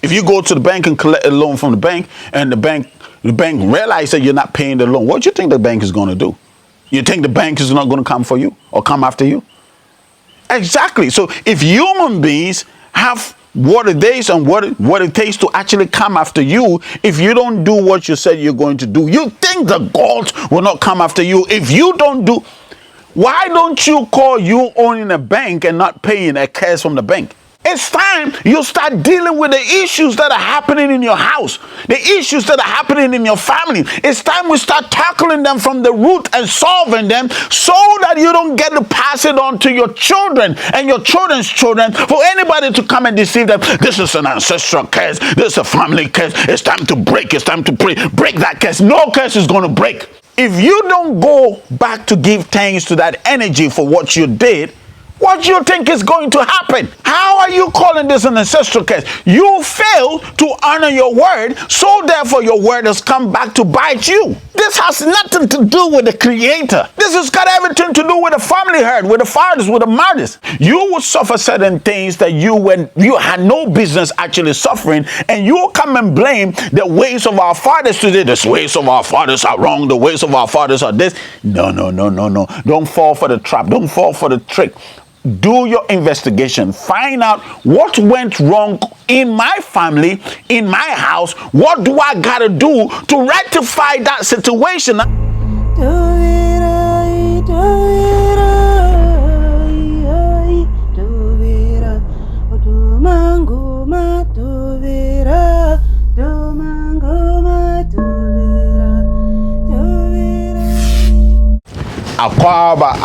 If you go to the bank and collect a loan from the bank, and the bank realizes that you're not paying the loan, what do you think the bank is going to do? You think the bank is not going to come for you or come after you? Exactly. So if human beings have what it is and what it takes to actually come after you, if you don't do what you said you're going to do, you think the gods will not come after you if you don't do. Why don't you call you owning a bank and not paying a cash from the bank? It's time you start dealing with the issues that are happening in your house, the issues that are happening in your family. It's time we start tackling them from the root and solving them so that you don't get to pass it on to your children and your children's children for anybody to come and deceive them. This is an ancestral curse. This is a family curse. It's time to break. It's time to break that curse. No curse is going to break. If you don't go back to give thanks to that energy for what you did, what do you think is going to happen? How are you calling this an ancestral curse? You failed to honor your word, so therefore your word has come back to bite you. This has nothing to do with the creator. This has got everything to do with the family herd, with the fathers, with the mothers. You will suffer certain things that you had no business actually suffering, and you will come and blame the ways of our fathers today. The ways of our fathers are wrong. The ways of our fathers are this. No. Don't fall for the trap. Don't fall for the trick. Do your investigation. Find out what went wrong in my family, in my house. What do I got to do to rectify that situation? Aquaba.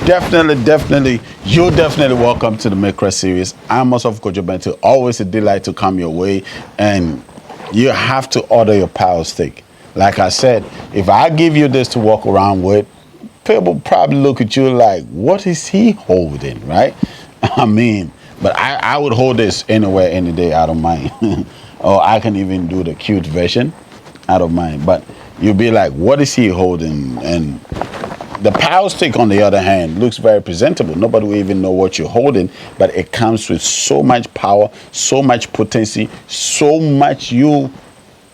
Definitely. You're definitely welcome to the Makers series. I'm myself, Coach Bento. Always a delight to come your way. And you have to order your power stick. Like I said, if I give you this to walk around with, people probably look at you like, what is he holding, right? I mean, but I would hold this anywhere, any day, I don't mind. Or I can even do the cute version, I don't mind. But you'll be like, what is he holding? And the power stick, on the other hand, looks very presentable. Nobody will even know what you're holding, but it comes with so much power, so much potency, so much you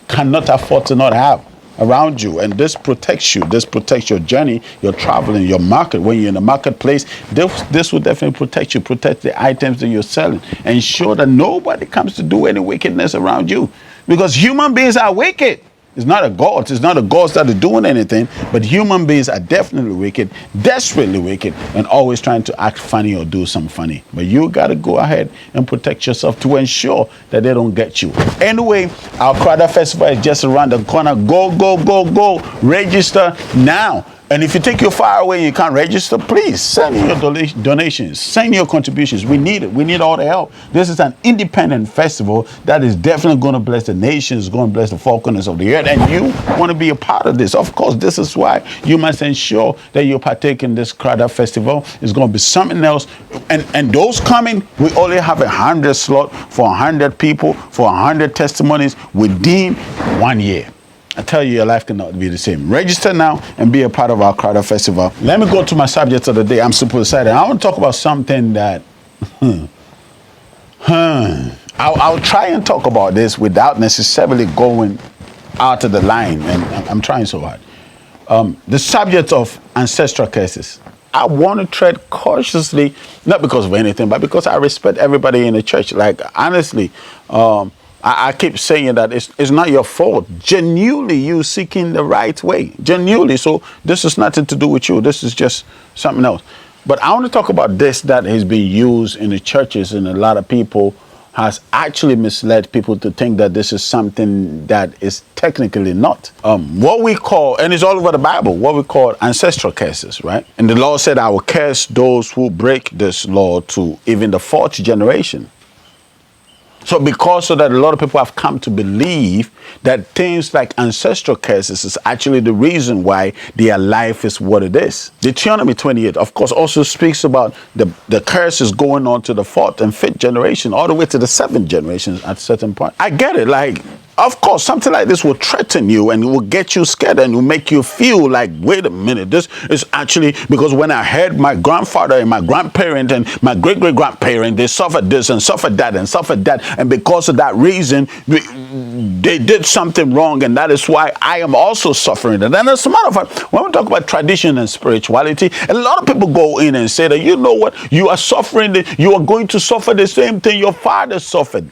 cannot afford to not have around you. And this protects you. This protects your journey, your traveling, your market. When you're in the marketplace, this will definitely protect you, protect the items that you're selling, ensure that nobody comes to do any wickedness around you. Because human beings are wicked. It's not a god. It's not a god that is doing anything, but human beings are definitely wicked, desperately wicked, and always trying to act funny or do something funny. But you got to go ahead and protect yourself to ensure that they don't get you. Anyway, our Crowder Festival is just around the corner. Go. Register now. And if you think you're far away and you can't register, please send in your donations, send your contributions. We need it. We need all the help. This is an independent festival that is definitely going to bless the nations, going to bless the four corners of the earth. And you want to be a part of this. Of course, this is why you must ensure that you partake in this Crowder Festival. It's going to be something else. And those coming, we only have 100 slots for 100 people, for 100 testimonies within 1 year. I tell you, your life cannot be the same. Register now and be a part of our Crowder Festival. Let me go to my subject of the day. I'm super excited. I want to talk about something that, I'll try and talk about this without necessarily going out of the line, and I'm trying so hard. The subject of ancestral curses. I want to tread cautiously, not because of anything, but because I respect everybody in the church. Like, honestly, I keep saying that it's not your fault. Genuinely, you seeking the right way. Genuinely. So this is nothing to do with you. This is just something else. But I want to talk about this that has been used in the churches, and a lot of people has actually misled people to think that this is something that is technically not. What we call, and it's all over the Bible, what we call ancestral curses, right? And the Lord said, I will curse those who break this law to even the fourth generation. So because of that, a lot of people have come to believe that things like ancestral curses is actually the reason why their life is what it is. Deuteronomy 28, of course, also speaks about the curses going on to the fourth and fifth generation, all the way to the seventh generation at a certain point. I get it. Like, Of course, something like this will threaten you and it will get you scared and will make you feel like, wait a minute, this is actually, because when I heard my grandfather and my grandparent and my great-great-grandparent, they suffered this and suffered that and suffered that. And because of that reason, they did something wrong. And that is why I am also suffering. And then as a matter of fact, when we talk about tradition and spirituality, a lot of people go in and say that, you know what, you are suffering, you are going to suffer the same thing your father suffered.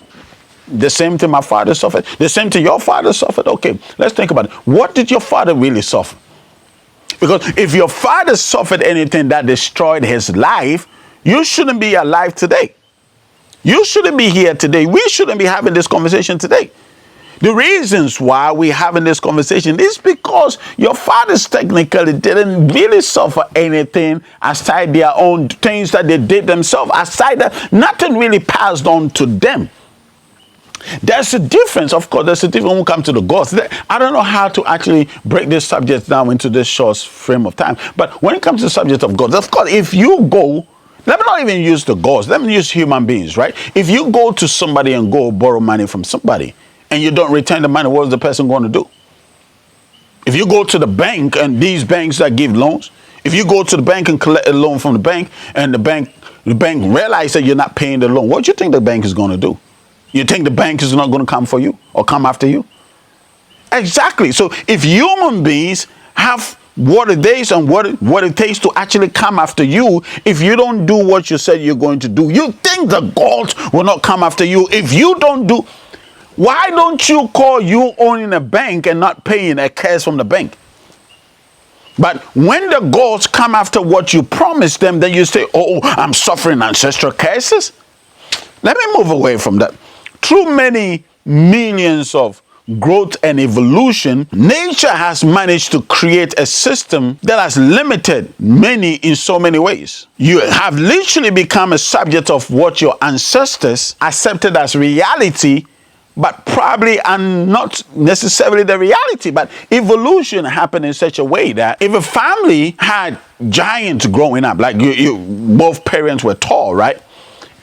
The same thing my father suffered. The same thing your father suffered. Okay, let's think about it. What did your father really suffer? Because if your father suffered anything that destroyed his life, you shouldn't be alive today. You shouldn't be here today. We shouldn't be having this conversation today. The reasons why we're having this conversation is because your fathers technically didn't really suffer anything aside their own things that they did themselves. Aside that, nothing really passed on to them. There's a difference, of course. There's a difference when we come to the gods. I don't know how to actually break this subject down into this short frame of time. But when it comes to the subject of gods, of course, if you go, let me not even use the gods. Let me use human beings, right? If you go to somebody and go borrow money from somebody and you don't return the money, what is the person going to do? If you go to the bank and these banks that give loans, if you go to the bank and collect a loan from the bank and the bank realizes that you're not paying the loan, what do you think the bank is going to do? You think the bank is not going to come for you or come after you? Exactly. So if human beings have what it is and what it takes to actually come after you, if you don't do what you said you're going to do, you think the gods will not come after you. If you don't do, why don't you call you owning a bank and not paying a cash from the bank? But when the gods come after what you promised them, then you say, oh, I'm suffering ancestral curses. Let me move away from that. Through many millions of growth and evolution, nature has managed to create a system that has limited many in so many ways. You have literally become a subject of what your ancestors accepted as reality, but probably are not necessarily the reality. But evolution happened in such a way that if a family had giants growing up, like you both parents were tall, right?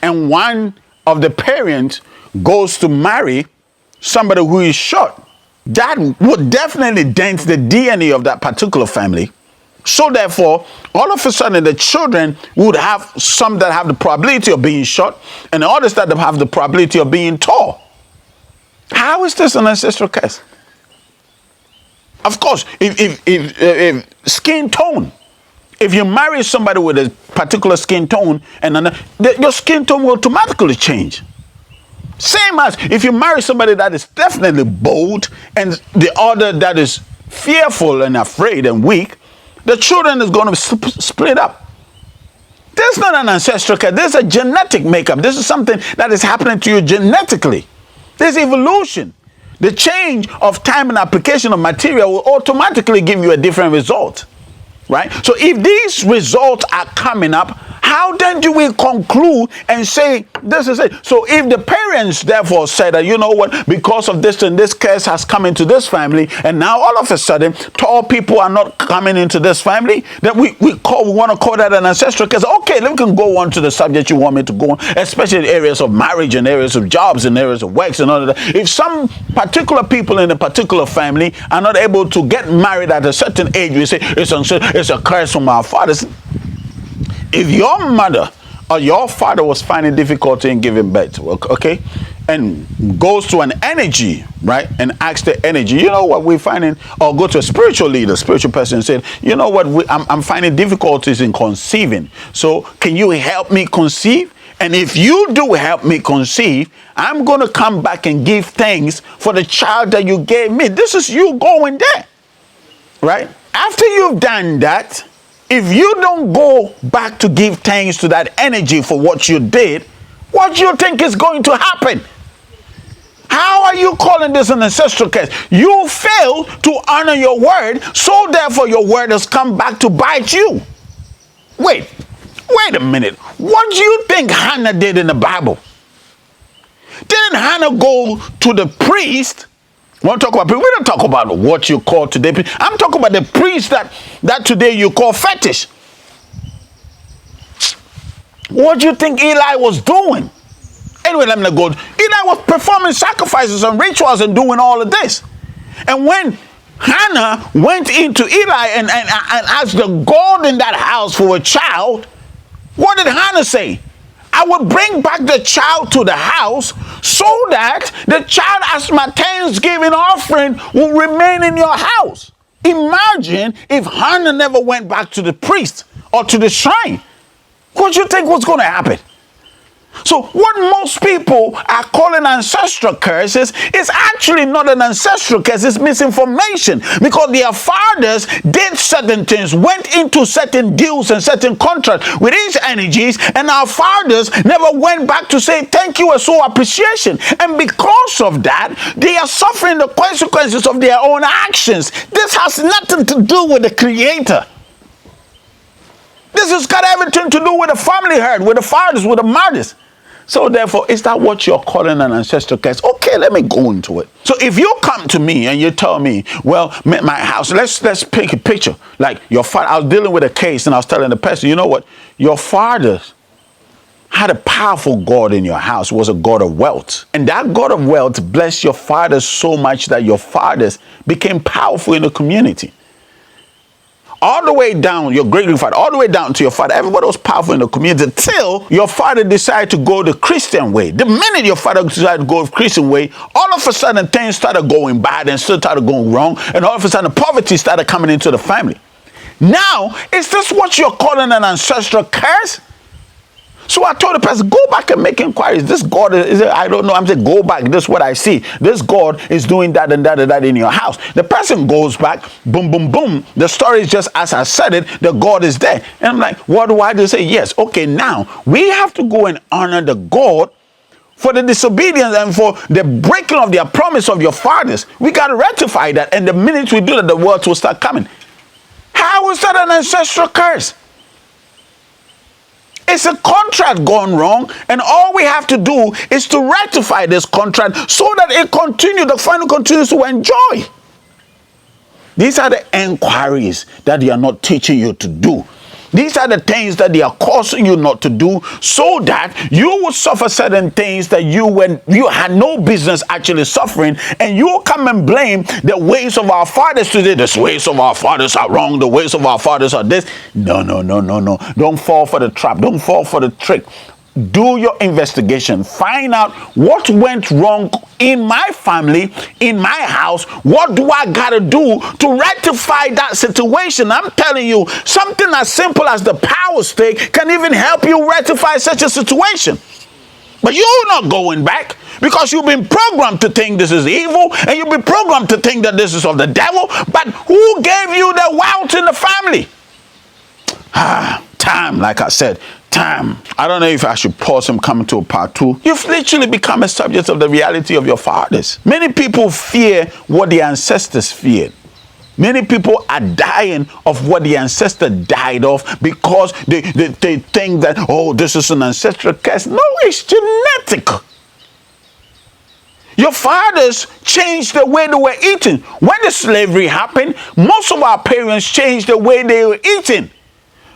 And one of the parents goes to marry somebody who is short, that would definitely dent the DNA of that particular family. So therefore, all of a sudden, the children would have some that have the probability of being short and others that have the probability of being tall. How is this an ancestral curse? Of course, if skin tone, if you marry somebody with a particular skin tone, and your skin tone will automatically change. Same as if you marry somebody that is definitely bold and the other that is fearful and afraid and weak, the children is going to split up. This is not an ancestral curse. This is a genetic makeup. This is something that is happening to you genetically. This is evolution. The change of time and application of material will automatically give you a different result. Right? So if these results are coming up, how then do we conclude and say this is it? So if the parents therefore said that, you know what, because of this and this curse has come into this family, and now all of a sudden tall people are not coming into this family, then we want to call that an ancestral curse. Okay, then we can go on to the subject you want me to go on, especially in areas of marriage and areas of jobs and areas of works and all of that. If some particular people in a particular family are not able to get married at a certain age, we say it's a curse from our fathers. If your mother or your father was finding difficulty in giving birth, okay, and goes to an energy, right, and asks the energy, you know what we're finding, or go to a spiritual leader, spiritual person, and say, you know what, I'm finding difficulties in conceiving. So can you help me conceive? And if you do help me conceive, I'm going to come back and give thanks for the child that you gave me. This is you going there, right? After you've done that, if you don't go back to give thanks to that energy for what you did, what do you think is going to happen? How are you calling this an ancestral curse? You failed to honor your word, so therefore your word has come back to bite you. Wait a minute. What do you think Hannah did in the Bible? Didn't Hannah go to the priest? We don't talk about what you call today. I'm talking about the priest that today you call fetish. What do you think Eli was doing? Anyway, let me go. Eli Eli was performing sacrifices and rituals and doing all of this. And when Hannah went into Eli and asked the God in that house for a child, what did Hannah say? I will bring back the child to the house so that the child as my thanksgiving offering will remain in your house. Imagine if Hannah never went back to the priest or to the shrine. What do you think was going to happen? So what most people are calling ancestral curses is actually not an ancestral curse, it's misinformation, because their fathers did certain things, went into certain deals and certain contracts with these energies, and our fathers never went back to say thank you and show appreciation. And because of that, they are suffering the consequences of their own actions. This has nothing to do with the Creator. This has got everything to do with the family herd, with the fathers, with the mothers. So therefore, is that what you're calling an ancestral curse? Okay, let me go into it. So if you come to me and you tell me, well, my house, let's pick a picture. Like your father, I was dealing with a case and I was telling the person, you know what? Your father had a powerful God in your house, was a God of wealth. And that God of wealth blessed your fathers so much that your fathers became powerful in the community. All the way down, your great-grandfather, all the way down to your father, everybody was powerful in the community till your father decided to go the Christian way. The minute your father decided to go the Christian way, all of a sudden things started going bad and still started going wrong, and all of a sudden poverty started coming into the family. Now, is this what you're calling an ancestral curse? So I told the person, go back and make inquiries. This God is, I don't know. I'm saying, go back. This is what I see. This God is doing that and that and that in your house. The person goes back, boom, boom, boom. The story is just as I said it, the God is there. And I'm like, what do I do? Say, yes. Okay, now we have to go and honor the God for the disobedience and for the breaking of their promise of your fathers. We got to rectify that. And the minute we do that, the words will start coming. How is that an ancestral curse? It's a contract gone wrong, and all we have to do is to rectify this contract so that it continues, the family continues to enjoy. These are the enquiries that they are not teaching you to do. These are the things that they are causing you not to do so that you will suffer certain things that you had no business actually suffering, and you will come and blame the ways of our fathers today. The ways of our fathers are wrong. The ways of our fathers are this. No. Don't fall for the trap. Don't fall for the trick. Do your investigation. Find out what went wrong in my family, in my house. What do I got to do to rectify that situation? I'm telling you, something as simple as the power stick can even help you rectify such a situation. But you're not going back because you've been programmed to think this is evil, and you've been programmed to think that this is of the devil. But who gave you the wealth in the family? Time, like I said, time. I don't know if I should pause and come to a part 2. You've literally become a subject of the reality of your fathers. Many people fear what the ancestors feared. Many people are dying of what the ancestor died of because they think that, oh, this is an ancestral curse. No, it's genetic. Your fathers changed the way they were eating. When the slavery happened, most of our parents changed the way they were eating.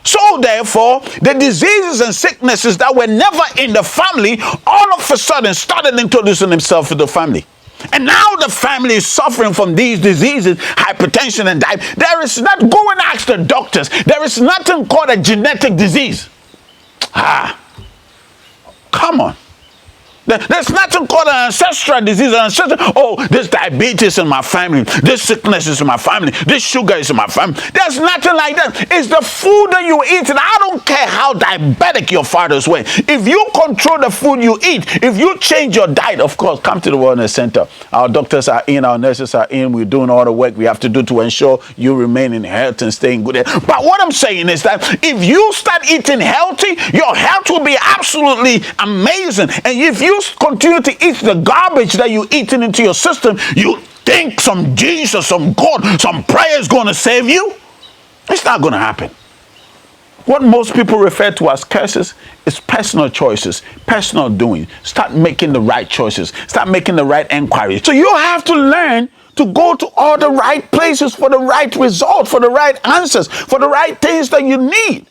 So therefore, the diseases and sicknesses that were never in the family, all of a sudden started introducing themselves to the family. And now the family is suffering from these diseases, hypertension and diabetes. There is not, go and ask the doctors, there is nothing called a genetic disease. Come on. There's nothing called an ancestral disease. Oh, this diabetes in my family, this sickness is in my family, this sugar is in my family. There's nothing like that. It's the food that you eat. And I don't care how diabetic your fathers were. If you control the food you eat, if you change your diet, of course, come to the wellness center. Our doctors are in, our nurses are in. We're doing all the work we have to do to ensure you remain in health and stay in good health. But what I'm saying is that if you start eating healthy, your health will be absolutely amazing. And if you continue to eat the garbage that you're eating into your system, you think some Jesus, some God, some prayer is going to save you? It's not going to happen. What most people refer to as curses is personal choices, personal doing. Start making the right choices. Start making the right inquiries. So you have to learn to go to all the right places for the right result, for the right answers, for the right things that you need.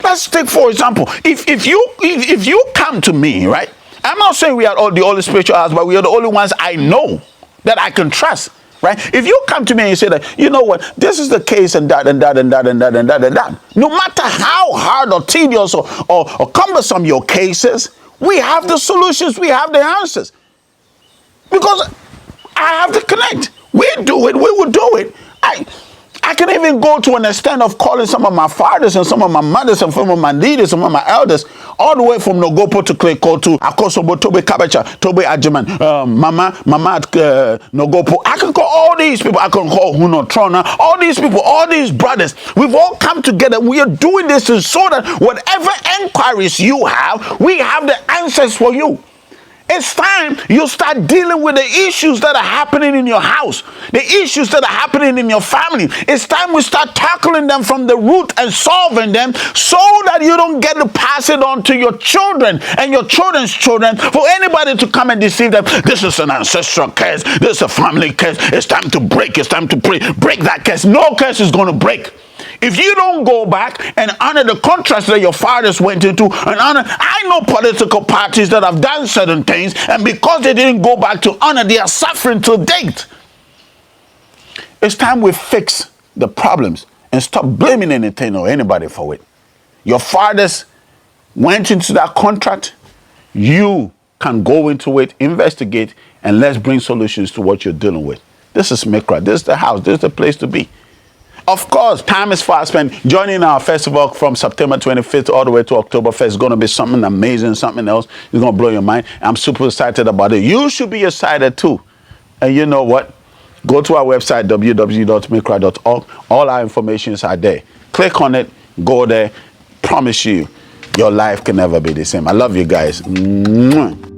Let's take, for example, if you come to me, right? I'm not saying we are all the only spiritual house, but we are the only ones I know that I can trust. Right? If you come to me and you say that, you know what, this is the case and that and that and that and that and that and that, no matter how hard or tedious or cumbersome your cases, we have the solutions, we have the answers. Because I have to connect. We do it, we will do it. I can even go to an extent of calling some of my fathers and some of my mothers and some of my leaders, some of my elders, all the way from Nogopo to Kleko to Akosobo, Tobe Kabacha, Tobe Ajiman, Mama at Nogopo. I can call all these people. I can call Huno Trona, all these people, all these brothers. We've all come together. We are doing this so that whatever inquiries you have, we have the answers for you. It's time you start dealing with the issues that are happening in your house, the issues that are happening in your family. It's time we start tackling them from the root and solving them so that you don't get to pass it on to your children and your children's children for anybody to come and deceive them. This is an ancestral curse. This is a family curse. It's time to break. It's time to pray. Break that curse. No curse is going to break. If you don't go back and honor the contracts that your fathers went into, and honor, I know political parties that have done certain things, and because they didn't go back to honor, they are suffering to date. It's time we fix the problems and stop blaming anything or anybody for it. Your fathers went into that contract. You can go into it, investigate, and let's bring solutions to what you're dealing with. This is Mikra. This is the house. This is the place to be. Of course, time is fast spent. Joining our festival from September 25th all the way to October 1st is going to be something amazing, something else. It's going to blow your mind. I'm super excited about it. You should be excited too. And you know what? Go to our website, www.mikra.org. All our information is there. Click on it. Go there. Promise you, your life can never be the same. I love you guys. Mwah.